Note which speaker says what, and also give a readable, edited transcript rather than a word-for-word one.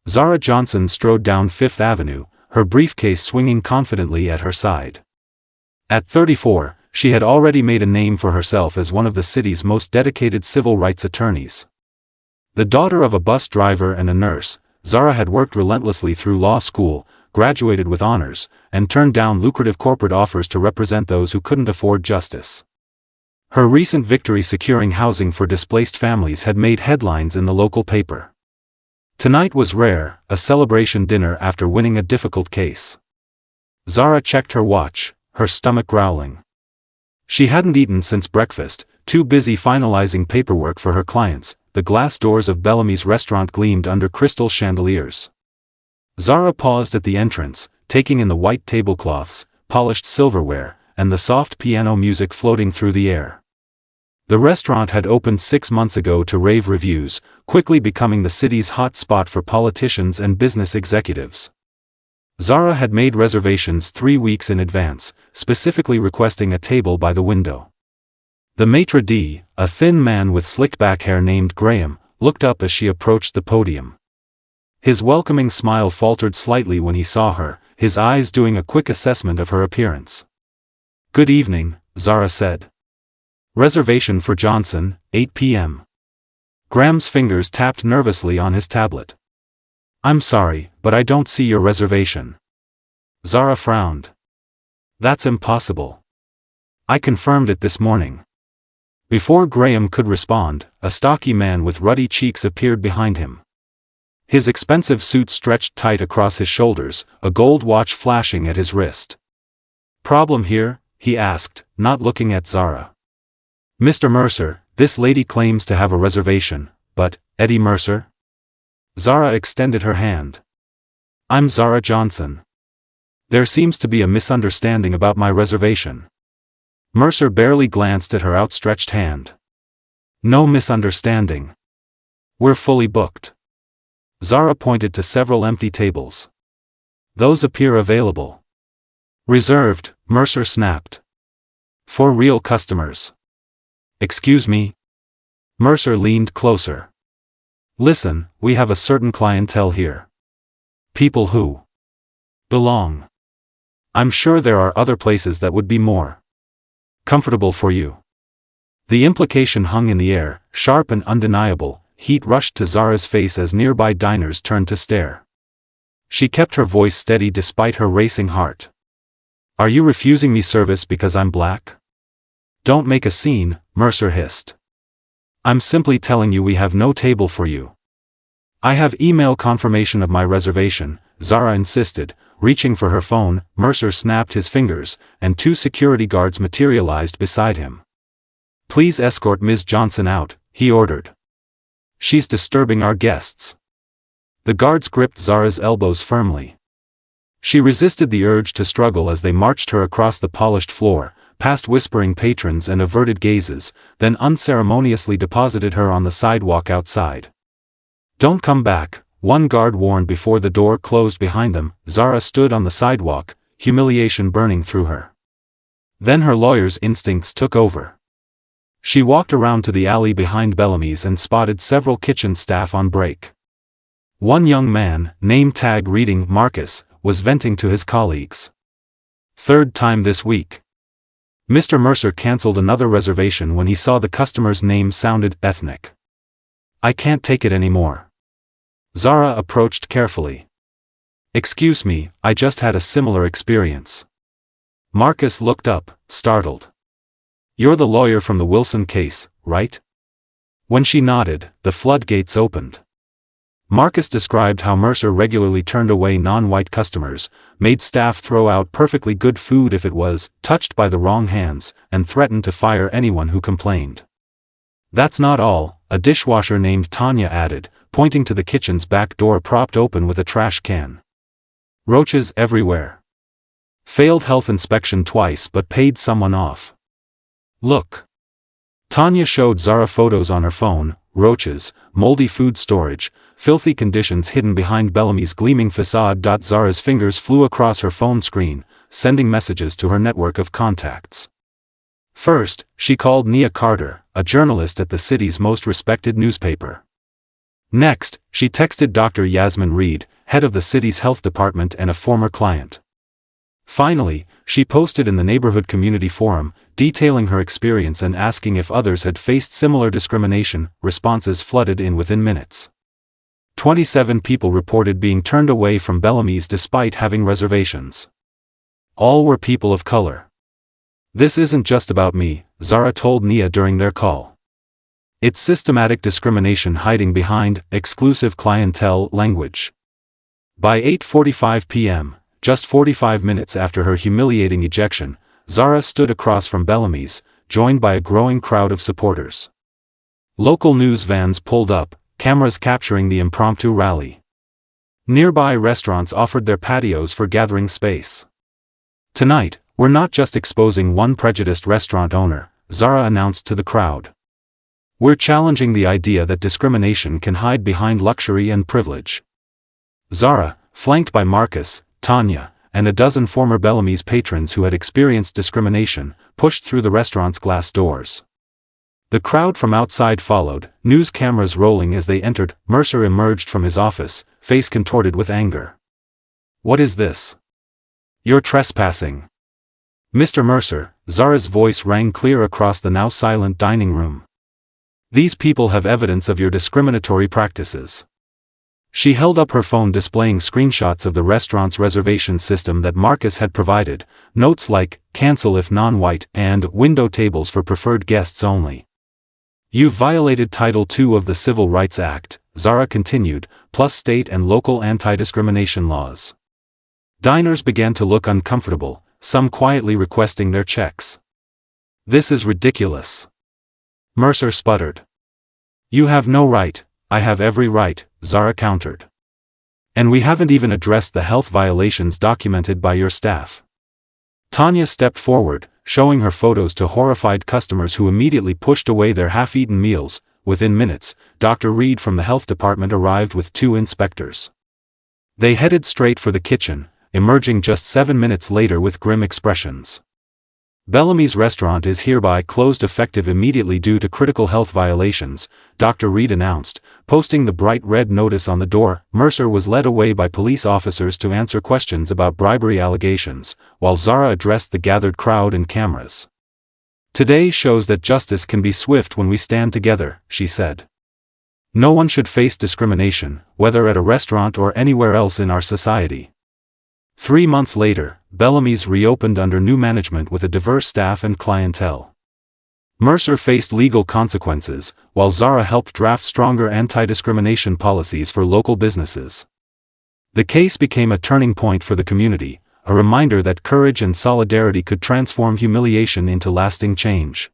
Speaker 1: Zara Johnson strode down Fifth Avenue, her briefcase swinging confidently at her side. At 34, she had already made a name for herself as one of the city's most dedicated civil rights attorneys. The daughter of a bus driver and a nurse, Zara had worked relentlessly through law school, graduated with honors, and turned down lucrative corporate offers to represent those who couldn't afford justice. Her recent victory securing housing for displaced families had made headlines in the local paper. Tonight was rare, a celebration dinner after winning a difficult case. Zara checked her watch, her stomach growling. She hadn't eaten since breakfast, too busy finalizing paperwork for her clients. The glass doors of Bellamy's restaurant gleamed under crystal chandeliers. Zara paused at the entrance, taking in the white tablecloths, polished silverware, and the soft piano music floating through the air. The restaurant had opened 6 months ago to rave reviews, quickly becoming the city's hot spot for politicians and business executives. Zara had made reservations 3 weeks in advance, specifically requesting a table by the window. The maitre d', a thin man with slick-back hair named Graham, looked up as she approached the podium. His welcoming smile faltered slightly when he saw her, his eyes doing a quick assessment of her appearance. "Good evening," Zara said. "Reservation for Johnson, 8 p.m. Graham's fingers tapped nervously on his tablet. "I'm sorry, but I don't see your reservation." Zara frowned. "That's impossible. I confirmed it this morning." Before Graham could respond, a stocky man with ruddy cheeks appeared behind him. His expensive suit stretched tight across his shoulders, a gold watch flashing at his wrist. "Problem here?" he asked, not looking at Zara. "Mr. Mercer, this lady claims to have a reservation, but, Eddie Mercer?" Zara extended her hand. "I'm Zara Johnson. There seems to be a misunderstanding about my reservation." Mercer barely glanced at her outstretched hand. "No misunderstanding. We're fully booked." Zara pointed to several empty tables. "Those appear available." "Reserved," Mercer snapped. "For real customers." "Excuse me?" Mercer leaned closer. "Listen, we have a certain clientele here. People who belong. I'm sure there are other places that would be more comfortable for you." The implication hung in the air, sharp and undeniable. Heat rushed to Zara's face as nearby diners turned to stare. She kept her voice steady despite her racing heart. "Are you refusing me service because I'm black?" "Don't make a scene," Mercer hissed. "I'm simply telling you we have no table for you." "I have email confirmation of my reservation," Zara insisted, reaching for her phone. Mercer snapped his fingers, and 2 security guards materialized beside him. "Please escort Ms. Johnson out," he ordered. "She's disturbing our guests." The guards gripped Zara's elbows firmly. She resisted the urge to struggle as they marched her across the polished floor, past whispering patrons and averted gazes, then unceremoniously deposited her on the sidewalk outside. "Don't come back," one guard warned before the door closed behind them. Zara stood on the sidewalk, humiliation burning through her. Then her lawyer's instincts took over. She walked around to the alley behind Bellamy's and spotted several kitchen staff on break. One young man, name tag reading Marcus, was venting to his colleagues. "Third time this week." Mr. Mercer canceled another reservation when he saw the customer's name sounded ethnic. "I can't take it anymore." Zara approached carefully. "Excuse me, I just had a similar experience." Marcus looked up, startled. "You're the lawyer from the Wilson case, right?" When she nodded, the floodgates opened. Marcus described how Mercer regularly turned away non-white customers, made staff throw out perfectly good food if it was touched by the wrong hands, and threatened to fire anyone who complained. "That's not all," a dishwasher named Tanya added, pointing to the kitchen's back door propped open with a trash can. "Roaches everywhere. Failed health inspection twice but paid someone off. Look." Tanya showed Zara photos on her phone: roaches, moldy food storage, filthy conditions hidden behind Bellamy's gleaming facade. Zara's fingers flew across her phone screen, sending messages to her network of contacts. First, she called Nia Carter, a journalist at the city's most respected newspaper. Next, she texted Dr. Yasmin Reed, head of the city's health department and a former client. Finally, she posted in the neighborhood community forum, detailing her experience and asking if others had faced similar discrimination. Responses flooded in within minutes. 27 people reported being turned away from Bellamy's despite having reservations. All were people of color. "This isn't just about me," Zara told Nia during their call. "It's systematic discrimination hiding behind exclusive clientele language." By 8:45 p.m., just 45 minutes after her humiliating ejection, Zara stood across from Bellamy's, joined by a growing crowd of supporters. Local news vans pulled up, cameras capturing the impromptu rally. Nearby restaurants offered their patios for gathering space. "Tonight, we're not just exposing one prejudiced restaurant owner," Zara announced to the crowd. "We're challenging the idea that discrimination can hide behind luxury and privilege." Zara, flanked by Marcus, Tanya, and a dozen former Bellamy's patrons who had experienced discrimination, pushed through the restaurant's glass doors. The crowd from outside followed, news cameras rolling as they entered. Mercer emerged from his office, face contorted with anger. "What is this? You're trespassing." "Mr. Mercer," Zara's voice rang clear across the now silent dining room. "These people have evidence of your discriminatory practices." She held up her phone displaying screenshots of the restaurant's reservation system that Marcus had provided, notes like, "cancel if non-white," and "window tables for preferred guests only." "You've violated Title II of the Civil Rights Act," Zara continued, "plus state and local anti-discrimination laws." Diners began to look uncomfortable, some quietly requesting their checks. "This is ridiculous," Mercer sputtered. "You have no right." "I have every right," Zara countered. "And we haven't even addressed the health violations documented by your staff." Tanya stepped forward, showing her photos to horrified customers who immediately pushed away their half-eaten meals. Within minutes, Dr. Reed from the health department arrived with 2 inspectors. They headed straight for the kitchen, emerging just 7 minutes later with grim expressions. "Bellamy's restaurant is hereby closed effective immediately due to critical health violations," Dr. Reed announced, posting the bright red notice on the door. Mercer was led away by police officers to answer questions about bribery allegations, while Zara addressed the gathered crowd and cameras. "Today shows that justice can be swift when we stand together," she said. "No one should face discrimination, whether at a restaurant or anywhere else in our society." 3 months later, Bellamy's reopened under new management with a diverse staff and clientele. Mercer faced legal consequences, while Zara helped draft stronger anti-discrimination policies for local businesses. The case became a turning point for the community, a reminder that courage and solidarity could transform humiliation into lasting change.